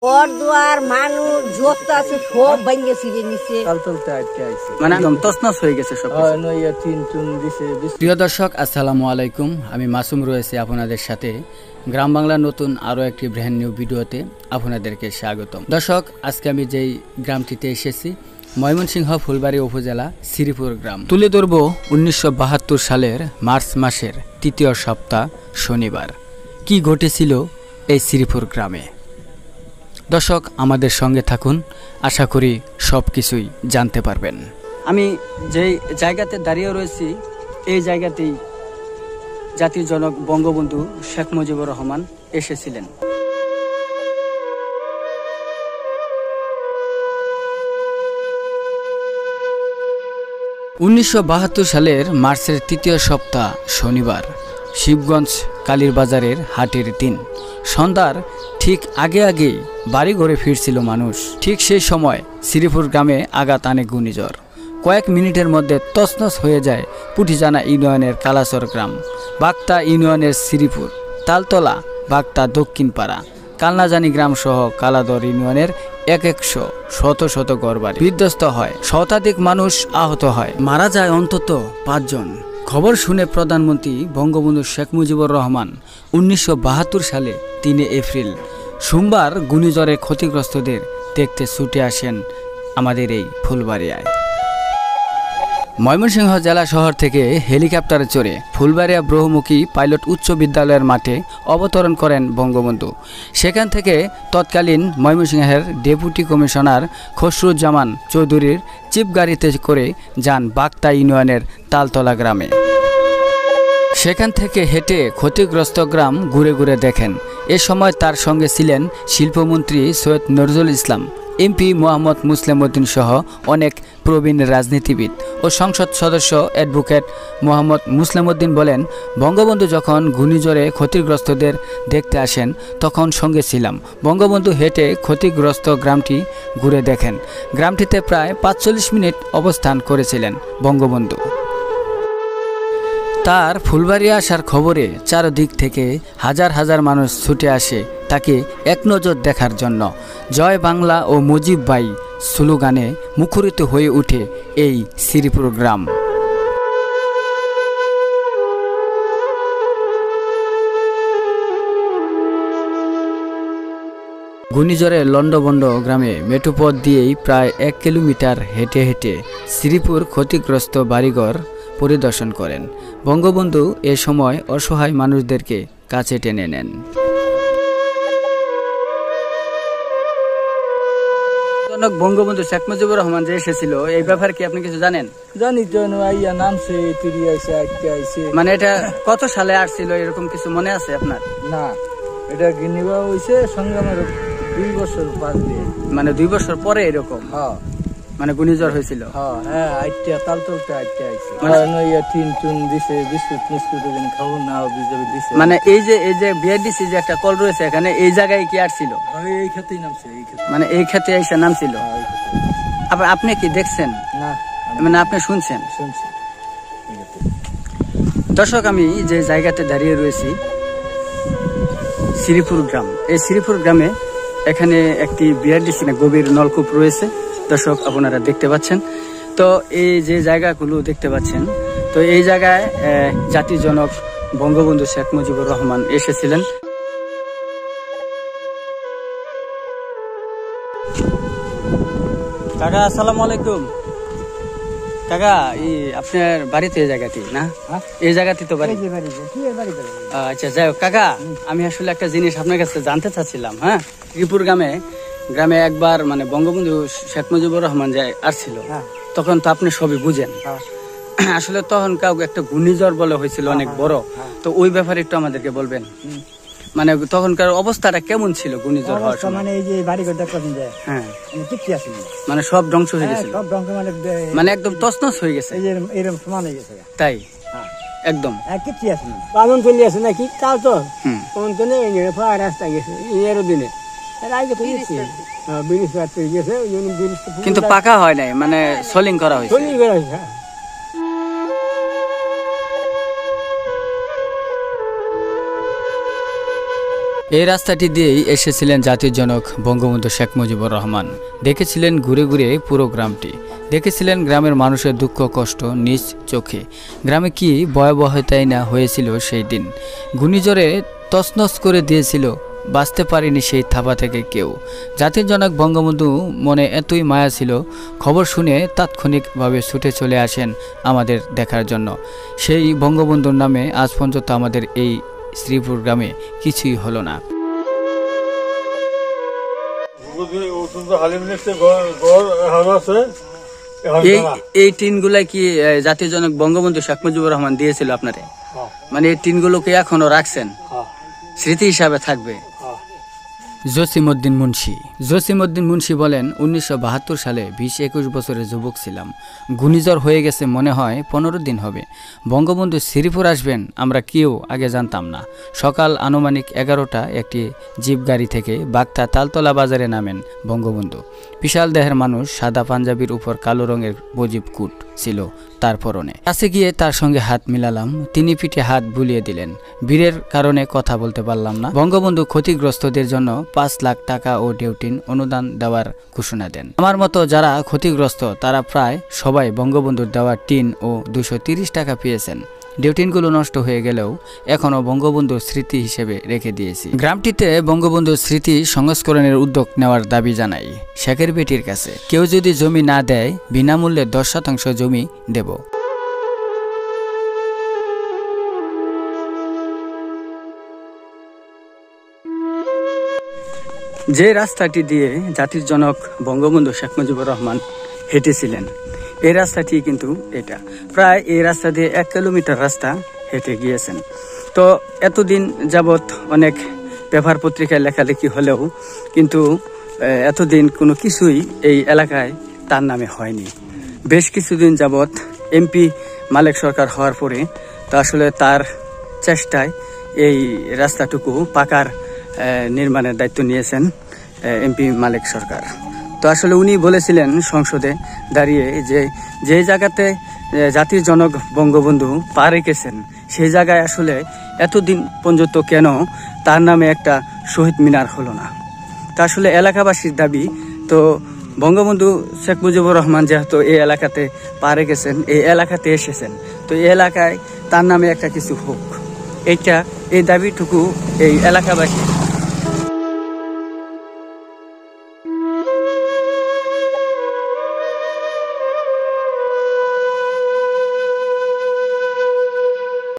ঘর-দুয়ার মানুষ যত আছে সব ভেঙে ছিঁড়ে নিছে। মানে একদম তছনছ হয়ে গেছে সব। প্রিয় দর্শক, আসসালামু আলাইকুম। আমি মাসুম রয়েছি আপনাদের সাথে। গ্রাম বাংলার নতুন আরও একটি ব্র্যান্ড নিউ ভিডিওতে আপনাদেরকে স্বাগতম। দর্শক, আজকে আমি যেই গ্রামটিতে এসেছি, ময়মনসিংহ ফুলবাড়ী উপজেলা শ্রীপুর গ্রাম। তুলে ধরব 1972 সালের মার্চ মাসের তৃতীয় সপ্তাহ শনিবার কি ঘটেছিল এই শ্রীপুর গ্রামে। দর্শক, আমাদের সঙ্গে থাকুন, আশা করি সব কিছুই জানতে পারবেন। আমি যেই জায়গাতে দাঁড়িয়ে রয়েছি, এই জায়গাতেই জাতির জনক বঙ্গবন্ধু শেখ মুজিবুর রহমান এসেছিলেন। (1972) সালের মার্চের তৃতীয় সপ্তাহ শনিবার শিবগঞ্জ কালীরবাজারের হাটের দিন সন্ধ্যার ঠিক আগে বাড়ি ঘরে ফিরছিল মানুষ। ঠিক সেই সময় শ্রীপুর গ্রামে আঘাত আনে ঘূর্ণিঝড়। কয়েক মিনিটের মধ্যে তছনছ হয়ে যায় পুঠিজানা ইউনিয়নের কালাচর গ্রাম, বাগতা ইউনিয়নের শ্রীপুর, তালতলা, বাগতা দক্ষিণপাড়া, কালনাজানি গ্রাম সহ কালাদর ইউনিয়নের শত ঘরবাড়ি বিধ্বস্ত হয়। শতাধিক মানুষ আহত হয়, মারা যায় অন্তত 5 জন। খবর শুনে প্রধানমন্ত্রী বঙ্গবন্ধু শেখ মুজিবুর রহমান 1972 সালে 3 এপ্রিল সোমবার ঘূর্ণিঝড়ে ক্ষতিগ্রস্তদের দেখতে ছুটে আসেন আমাদের এই ফুলবাড়িয়ায়। ময়মনসিংহ জেলা শহর থেকে হেলিকপ্টারে চড়ে ফুলবাড়িয়া বহুমুখী পাইলট উচ্চ বিদ্যালয়ের মাঠে অবতরণ করেন বঙ্গবন্ধু। সেখান থেকে তৎকালীন ময়মনসিংহের ডেপুটি কমিশনার খসরুজ্জামান চৌধুরীর চিপ গাড়িতে করে যান বাগতা ইউনিয়নের তালতলা গ্রামে। সেখান থেকে হেঁটে ক্ষতিগ্রস্ত গ্রাম ঘুরে দেখেন। এ সময় তার সঙ্গে ছিলেন শিল্পমন্ত্রী সৈয়দ নজরুল ইসলাম, এমপি মোহাম্মদ মুসলিম উদ্দিন সহ অনেক প্রবীণ রাজনীতিবিদ ও সংসদ সদস্য অ্যাডভোকেট মোহাম্মদ মুসলিম উদ্দিন বলেন, বঙ্গবন্ধু যখন ঘূর্ণিঝড়ে ক্ষতিগ্রস্তদের দেখতে আসেন তখন সঙ্গে ছিলাম। বঙ্গবন্ধু হেঁটে ক্ষতিগ্রস্ত গ্রামটি ঘুরে দেখেন। গ্রামটিতে প্রায় 45 মিনিট অবস্থান করেছিলেন বঙ্গবন্ধু। তার ফুলবাড়িয়া আসার খবরে চারদিক থেকে হাজার মানুষ ছুটে আসে তাকে এক নজর দেখার জন্য। জয় বাংলা ও মুজিব ভাই স্লোগানে মুখরিত হয়ে ওঠে এই শ্রীপুর গ্রাম। ঘূর্ণিঝড়ে লন্ডভন্ড গ্রামে মেঠোপথ দিয়েই প্রায় 1 কিলোমিটার হেঁটে শ্রীপুর ক্ষতিগ্রস্ত বাড়িঘর পরিদর্শন করেন বঙ্গবন্ধু। এ সময় অসহায় মানুষদেরকে কাছে টেনে নেন। জনক বঙ্গবন্ধু শেখ মুজিবুর রহমান যে এসেছিল, এই ব্যাপারে কি আপনি কিছু জানেন? জানি তো, নামছে মানে এটা কত সালে আসছিল এরকম কিছু মনে আছে আপনার? না, এটা গিনিবা হইছে সংগ্রামের 2 বছর বাদ দিয়ে, মানে 2 বছর পরে এরকম। হ্যাঁ, মানে ঘূর্ণিঝড় হয়েছিল। হ্যাঁ, আইটা তালতলতে আইছে। টিন দিছে, বিস্কুট খাবো না, দিছে। মানে এই যে বিআরডিসি যে একটা কল রয়েছে এখানে, এই জায়গায় কি আসছিল? এই ক্ষেতেই নামছে, মানে এই ক্ষেতে এসে নামছিল। আপনি কি দেখছেন? না, মানে আপনি শুনছেন? শুনছি। দর্শক, আমি যে জায়গাতে দাঁড়িয়ে রয়েছি শ্রীপুর গ্রাম। এই শ্রীপুর গ্রামে এখানে একটি বিআরডিসি গভীর নলকূপ রয়েছে। দর্শক, আপনারা দেখতে পাচ্ছেন তো, এই যে জায়গাগুলো দেখতে পাচ্ছেন, তো এই জায়গায় জাতির জনক বঙ্গবন্ধু শেখ মুজিবুর রহমান এসেছিলেন। কাকা, আসসালামু আলাইকুম। কাকা, আপনার বাড়িতে এই জায়গাটি না? এই জায়গাটি তো বাড়ি। আচ্ছা, যাই হোক কাকা, আমি আসলে একটা জিনিস আপনার কাছে জানতে চাচ্ছিলাম। হ্যাঁ, শ্রীপুর গ্রামে একবার মানে বঙ্গবন্ধু শেখ মুজিবুর রহমান যে আসছিল, তখন তো আপনি সবই বুঝেন। আসলে তখন কাউকে একটা ঘূর্ণিঝড় বলে হয়েছিল অনেক বড়, তো ওই ব্যাপারে একটু আমাদেরকে বলবেন। মানে তখনকার অবস্থাটা কেমন ছিল ঘূর্ণিঝড় হওয়ার সময়? মানে এই যে বাড়িঘর দেখতেছেন যে, হ্যাঁ, কিচ্ছু আসেনি, মানে সব ধ্বংস হয়ে গেছে, সব ধ্বংস, মানে একদম তছনছ হয়ে গেছে, এরকম সমান হয়ে গেছে। তাই একদম কিচ্ছু আসেনি। পালন চলে আসে নাকি তাও তো রাস্তা গেছে এর দিনে, কিন্তু পাকা হয় নাই, মানে সোলিং করা হয়েছে। এই রাস্তাটি দিয়েই এসেছিলেন জাতির জনক বঙ্গবন্ধু শেখ মুজিবুর রহমান। দেখেছিলেন ঘুরে ঘুরে পুরো গ্রামটি, দেখেছিলেন গ্রামের মানুষের দুঃখ কষ্ট নিজ চোখে। গ্রামে কি ভয়াবহতাই না হয়েছিল সেই দিন। ঘূর্ণিঝড়ে তছনছ করে দিয়েছিল, বাঁচতে পারেনি সেই থাবা থেকে কেউ। জাতির জনক বঙ্গবন্ধু মনে এতই মায়া ছিল, খবর শুনে তাৎক্ষণিকভাবে ছুটে চলে আসেন আমাদের দেখার জন্য। সেই বঙ্গবন্ধুর নামে আজ পর্যন্ত আমাদের এই শ্রীপুর গ্রামে কিছুই হলো না। এই টিনগুলা কি জাতির জনক বঙ্গবন্ধু শেখ মুজিবুর রহমান দিয়েছিল আপনারে? মানে এই টিনগুলোকে এখনো রাখছেন, স্মৃতি হিসাবে থাকবে। জসিমউদ্দিন মুন্সি বলেন, 1972 সালে 20-21 বছরের যুবক ছিলাম। ঘূর্ণিঝড় হয়ে গেছে মনে হয় 15 দিন হবে। বঙ্গবন্ধু শ্রীপুর আসবেন আমরা কেউ আগে জানতাম না। সকাল আনুমানিক 11টা একটি জিপ গাড়ি থেকে বাগতা তালতলা বাজারে নামেন বঙ্গবন্ধু। বিশাল দেহের মানুষ, সাদা পাঞ্জাবির উপর কালো রঙের বজিব কুট ছিল তার পরনে। কাছে গিয়ে তার সঙ্গে হাত মিলালাম, তিনি পিঠে হাত বুলিয়ে দিলেন। বীরের কারণে কথা বলতে পারলাম না। বঙ্গবন্ধু ক্ষতিগ্রস্তদের জন্য 5 লাখ টাকা ও ডেউটিন অনুদান দেওয়ার ঘোষণা দেন। আমার মতো যারা ক্ষতিগ্রস্ত তারা প্রায় সবাই বঙ্গবন্ধুর দেওয়া টিন ও 230 টাকা পেয়েছেন। ডেউটিনগুলো নষ্ট হয়ে গেলেও এখনও বঙ্গবন্ধুর স্মৃতি হিসেবে রেখে দিয়েছি। গ্রামটিতে বঙ্গবন্ধুর স্মৃতি সংস্করণের উদ্যোগ নেওয়ার দাবি জানাই শেখের বেটির কাছে। কেউ যদি জমি না দেয় বিনামূল্যে 10% জমি দেব। যে রাস্তাটি দিয়ে জাতির জনক বঙ্গবন্ধু শেখ মুজিবুর রহমান হেঁটেছিলেন, এই রাস্তাটি কিন্তু এটা প্রায় এই রাস্তা দিয়ে 1 কিলোমিটার রাস্তা হেঁটে গিয়েছেন। তো এতদিন যাবৎ অনেক পেপার পত্রিকায় লেখালেখি হলেও কিন্তু এতদিন কোনো কিছুই এই এলাকায় তার নামে হয়নি। বেশ কিছুদিন যাবৎ এমপি মালেক সরকার হওয়ার পরে তো আসলে তার চেষ্টায় এই রাস্তাটুকু পাকার নির্মাণের দায়িত্ব নিয়েছেন এমপি মালেক সরকার। তো আসলে উনি বলেছিলেন সংসদে দাঁড়িয়ে যে জায়গাতে জাতির জনক বঙ্গবন্ধু পা রেখেছেন সেই জায়গায় আসলে এতদিন পর্যন্ত কেন তার নামে একটা শহীদ মিনার হলো না। তা আসলে এলাকাবাসীর দাবি, তো বঙ্গবন্ধু শেখ মুজিবুর রহমান যেহেতু এই এলাকাতে পা রেখেছেন, এই এলাকাতে এসেছেন, তো এই এলাকায় তার নামে একটা কিছু হোক, এই দাবিটুকু এই এলাকাবাসী